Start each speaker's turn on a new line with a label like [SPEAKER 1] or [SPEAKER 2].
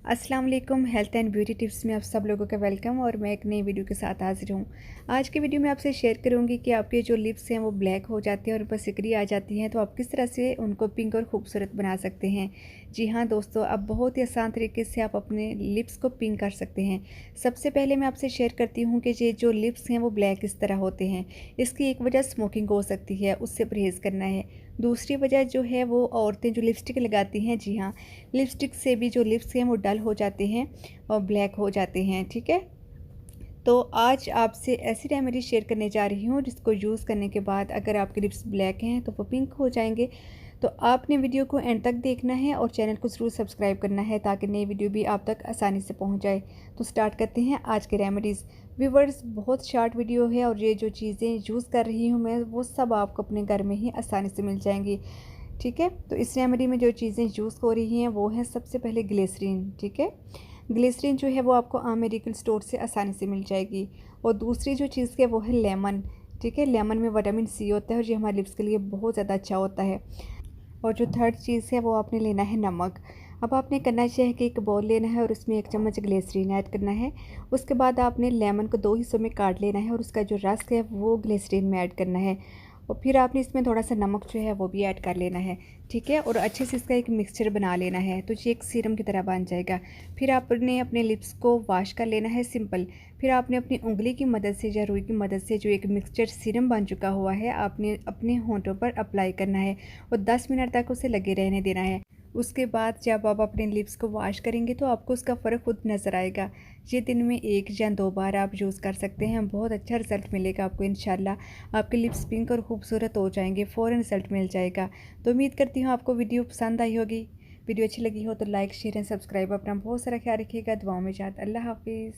[SPEAKER 1] अस्सलाम वालेकुम। Health and beauty tips में आप सब लोगों का वेलकम और मैं एक नई वीडियो के साथ हाजिर हूँ। आज की वीडियो में आपसे शेयर करूँगी कि आपके जो लिप्स हैं वो ब्लैक हो जाते हैं और उन पर सिकरी आ जाती हैं, तो आप किस तरह से उनको पिंक और खूबसूरत बना सकते हैं। जी हाँ दोस्तों, अब बहुत ही आसान तरीके से आप अपने लिप्स को पिंक कर सकते हैं। सबसे पहले मैं आपसे शेयर करती हूँ कि ये जो लिप्स हैं वो ब्लैक इस तरह होते हैं। इसकी एक वजह स्मोकिंग हो सकती है, उससे परहेज़ करना है। दूसरी वजह जो है वो औरतें जो लिपस्टिक लगाती हैं, जी हाँ, लिपस्टिक से भी जो लिप्स हैं वो डल हो जाते हैं और ब्लैक हो जाते हैं। ठीक है, तो आज आपसे ऐसी रेमेडी शेयर करने जा रही हूँ जिसको यूज़ करने के बाद अगर आपके लिप्स ब्लैक हैं तो वो पिंक हो जाएंगे। तो आपने वीडियो को एंड तक देखना है और चैनल को ज़रूर सब्सक्राइब करना है ताकि नई वीडियो भी आप तक आसानी से पहुँच जाए। तो स्टार्ट करते हैं आज के रेमेडीज़। व्यूवर्स, बहुत शॉर्ट वीडियो है और ये जो चीज़ें यूज़ कर रही हूँ मैं वो सब आपको अपने घर में ही आसानी से मिल जाएंगी। ठीक है, तो इस रेमेडी में जो चीज़ें यूज़ हो रही हैं वो है सबसे पहले ग्लिसरीन। ठीक है, ग्लिसरीन जो है वो आपको आम मेडिकल स्टोर से आसानी से मिल जाएगी। और दूसरी जो चीज़ है वो है लेमन। ठीक है, लेमन में विटामिन सी होता है और ये हमारे लिप्स के लिए बहुत ज़्यादा अच्छा होता है। और जो थर्ड चीज़ है वो आपने लेना है नमक। अब आपने करना क्या है कि एक बाउल लेना है और उसमें 1 चम्मच ग्लिसरीन ऐड करना है। उसके बाद आपने लेमन को 2 हिस्सों में काट लेना है और उसका जो रस है वो ग्लिसरीन में ऐड करना है। और फिर आपने इसमें थोड़ा सा नमक जो है वो भी ऐड कर लेना है। ठीक है, और अच्छे से इसका एक मिक्सचर बना लेना है तो ये एक सीरम की तरह बन जाएगा। फिर आपने अपने लिप्स को वॉश कर लेना है सिंपल। फिर आपने अपनी उंगली की मदद से या रुई की मदद से जो एक मिक्सचर सीरम बन चुका हुआ है आपने अपने होंठों पर अप्लाई करना है और 10 मिनट तक उसे लगे रहने देना है। उसके बाद जब आप अपने लिप्स को वॉश करेंगे तो आपको उसका फ़र्क खुद नज़र आएगा। ये दिन में 1 या 2 बार आप यूज़ कर सकते हैं, बहुत अच्छा रिज़ल्ट मिलेगा आपको इंशाल्लाह। आपके लिप्स पिंक और खूबसूरत हो जाएंगे, फ़ौरन रिज़ल्ट मिल जाएगा। तो उम्मीद करती हूँ आपको वीडियो पसंद आई होगी। वीडियो अच्छी लगी हो तो लाइक शेयर एंड सब्सक्राइब। अपना बहुत सारा ख्याल रखिएगा। दुआओं में याद। अल्लाह हाफिज़।